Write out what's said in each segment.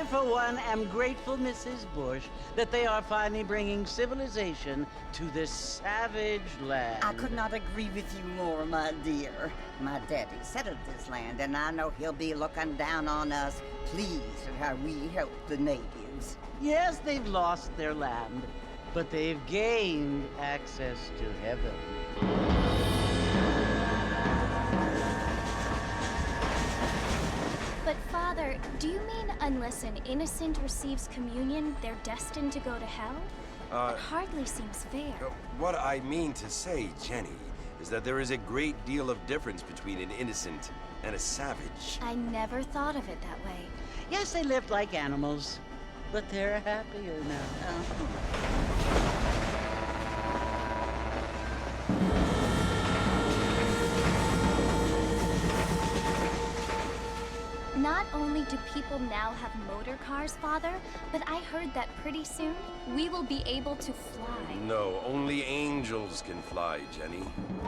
for one, am grateful, Mrs. Bush, that they are finally bringing civilization to this savage land. I could not agree with you more, my dear. My daddy settled this land, and I know he'll be looking down on us, pleased at how we help the natives. Yes, they've lost their land, but they've gained access to heaven. But Father, do you mean unless an innocent receives communion, they're destined to go to hell? That hardly seems fair. What I mean to say, Jenny, is that there is a great deal of difference between an innocent and a savage. I never thought of it that way. Yes, they lived like animals, but they're happier now. Not only do people now have motor cars, Father, but I heard that pretty soon we will be able to fly. No, only angels can fly, Jenny.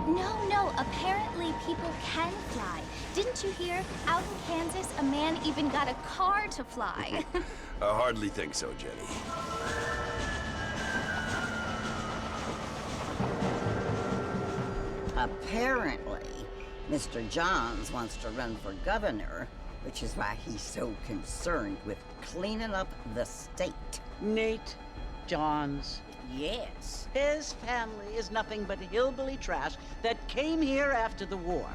No, apparently people can fly. Didn't you hear? Out in Kansas, a man even got a car to fly. I hardly think so, Jenny. Apparently, Mr. Johns wants to run for governor, which is why he's so concerned with cleaning up the state. Nate Johns. Yes. His family is nothing but hillbilly trash that came here after the war.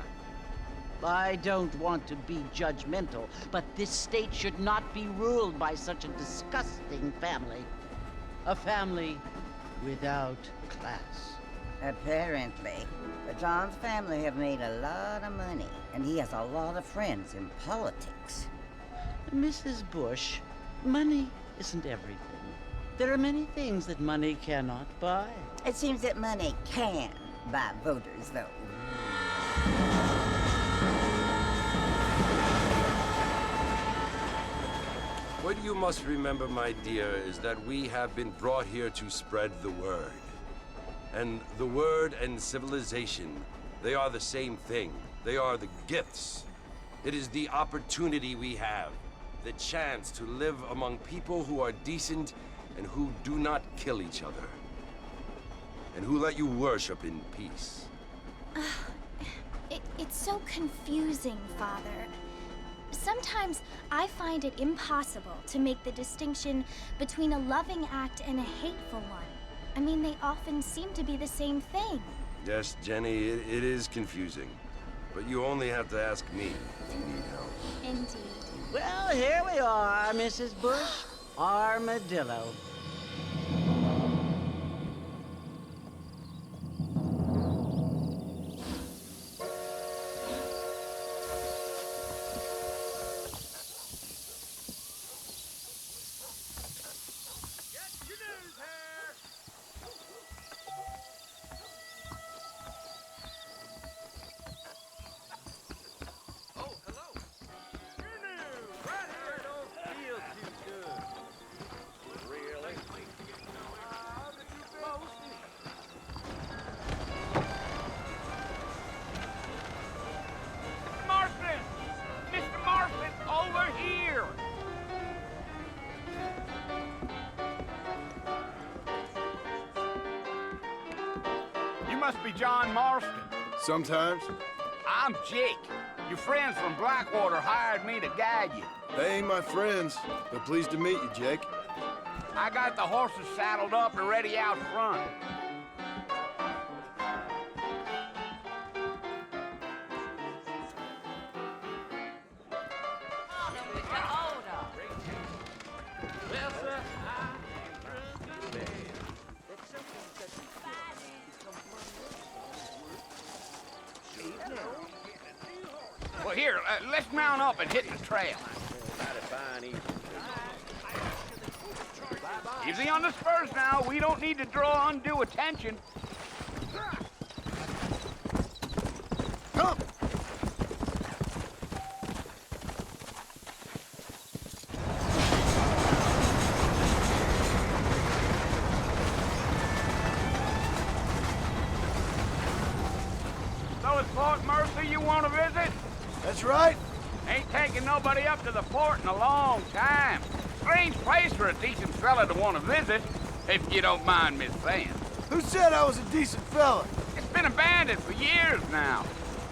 I don't want to be judgmental, but this state should not be ruled by such a disgusting family. A family without class. Apparently. The Johns family have made a lot of money, and he has a lot of friends in politics. Mrs. Bush, money isn't everything. There are many things that money cannot buy. It seems that money can buy voters, though. What you must remember, my dear, is that we have been brought here to spread the word. And the word and civilization, they are the same thing. They are the gifts. It is the opportunity we have, the chance to live among people who are decent and who do not kill each other, and who let you worship in peace. It's so confusing, Father. Sometimes I find it impossible to make the distinction between a loving act and a hateful one. I mean, they often seem to be the same thing. Yes, Jenny, it is confusing. But you only have to ask me if you need help. Indeed. Well, here we are, Mrs. Bush. Armadillo. Must be John Marston. Sometimes. I'm Jake. Your friends from Blackwater hired me to guide you. They ain't my friends, but pleased to meet you, Jake. I got the horses saddled up and ready out front. Well, here, let's mount up and hit the trail. Easy on the spurs now. We don't need to draw undue attention. Come! So it's Fort Mercy you want to visit? That's right. Ain't taking nobody up to the fort in a long time. strange place for a decent fella to want to visit, if you don't mind me saying. Who said I was a decent fella? It's been abandoned for years now.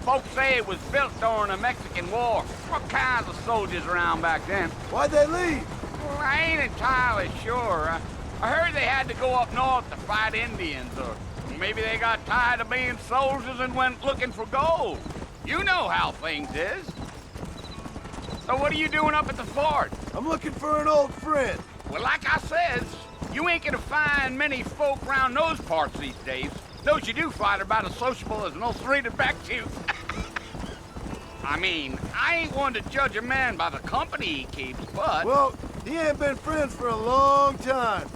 Folks say it was built during the Mexican War. What kinds of soldiers around back then? Why'd they leave? Well, I ain't entirely sure. I heard they had to go up north to fight Indians, or maybe they got tired of being soldiers and went looking for gold. You know how things is. So what are you doing up at the fort? I'm looking for an old friend. Well, like I said, you ain't gonna find many folk around those parts these days. Those you do find are about as sociable as no three to back to. I mean, I ain't one to judge a man by the company he keeps, but... Well, he ain't been friends for a long time.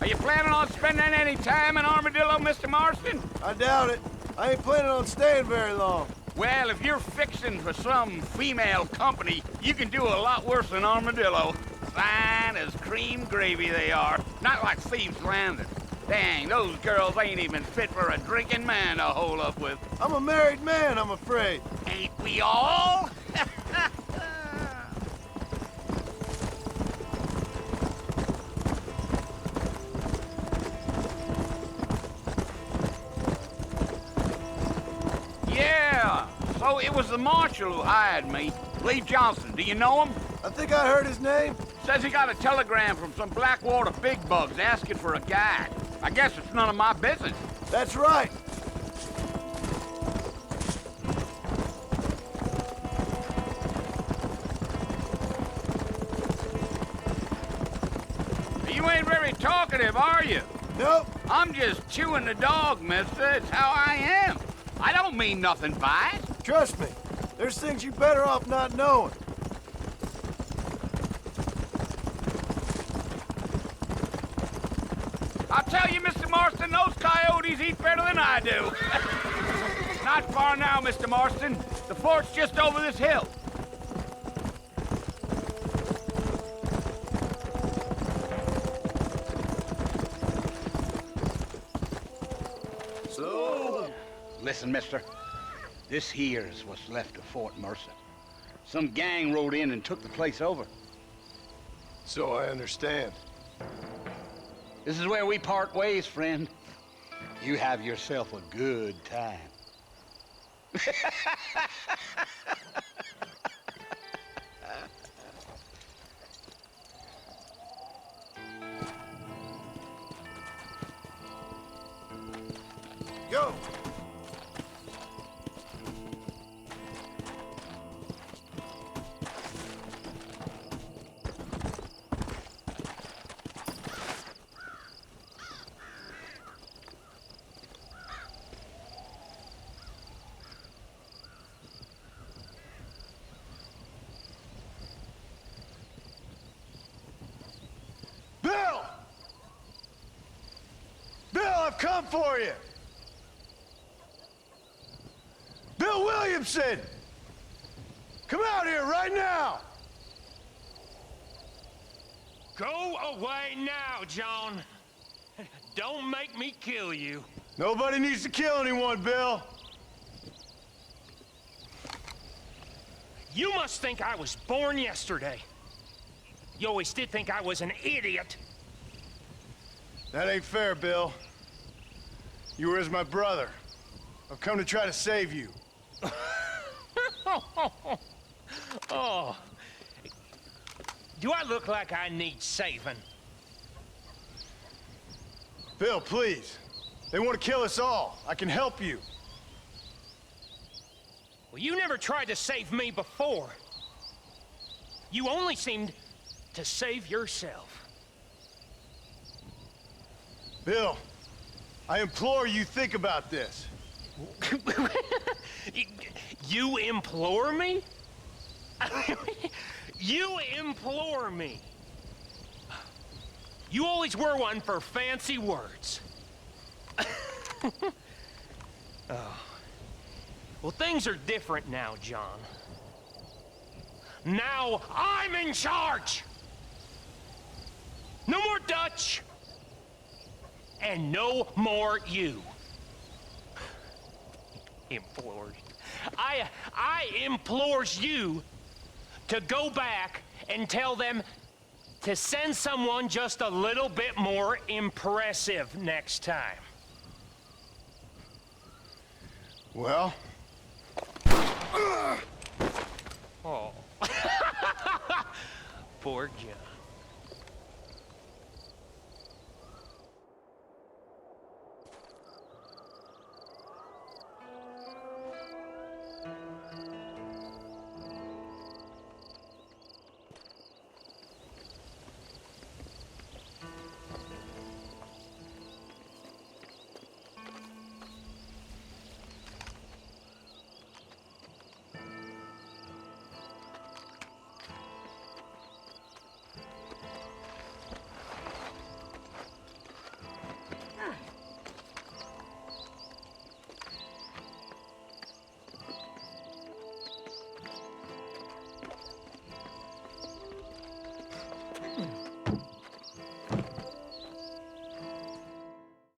Are you planning on spending any time in Armadillo, Mr. Marston? I doubt it. I ain't planning on staying very long. Well, if you're fixing for some female company, you can do a lot worse than Armadillo. Fine as cream gravy they are. Not like Thieves' Landing. Dang, those girls ain't even fit for a drinking man to hole up with. I'm a married man, I'm afraid. Ain't we all? Yeah, so it was the marshal who hired me. Lee Johnson, do you know him? I think I heard his name. Says he got a telegram from some Blackwater big bugs asking for a guide. I guess it's none of my business. That's right. You ain't very talkative, are you? Nope. I'm just chewing the dog, mister. It's how I am. I don't mean nothing by it. Trust me. There's things you better off not knowing. I'll tell you, Mr. Marston, those coyotes eat better than I do. Not far now, Mr. Marston. The fort's just over this hill. So? Listen, mister. This here's what's left of Fort Mercer. Some gang rode in and took the place over. So I understand. This is where we part ways, friend. You have yourself a good time. Go! Bill! Bill, I've come for you! Bill Williamson! Come out here right now! Go away now, John. Don't make me kill you. Nobody needs to kill anyone, Bill. You must think I was born yesterday. You always did think I was an idiot. That ain't fair, Bill. You were as my brother. I've come to try to save you. Oh. Do I look like I need saving? Bill, please. They want to kill us all. I can help you. Well, you never tried to save me before. You only seemed to save yourself. Bill, I implore you think about this. You implore me? You implore me. You always were one for fancy words. Oh. Well, things are different now, John. Now I'm in charge. No more Dutch. And no more you. Implores. I implores you to go back and tell them to send someone just a little bit more impressive next time. Well? Oh. Poor John.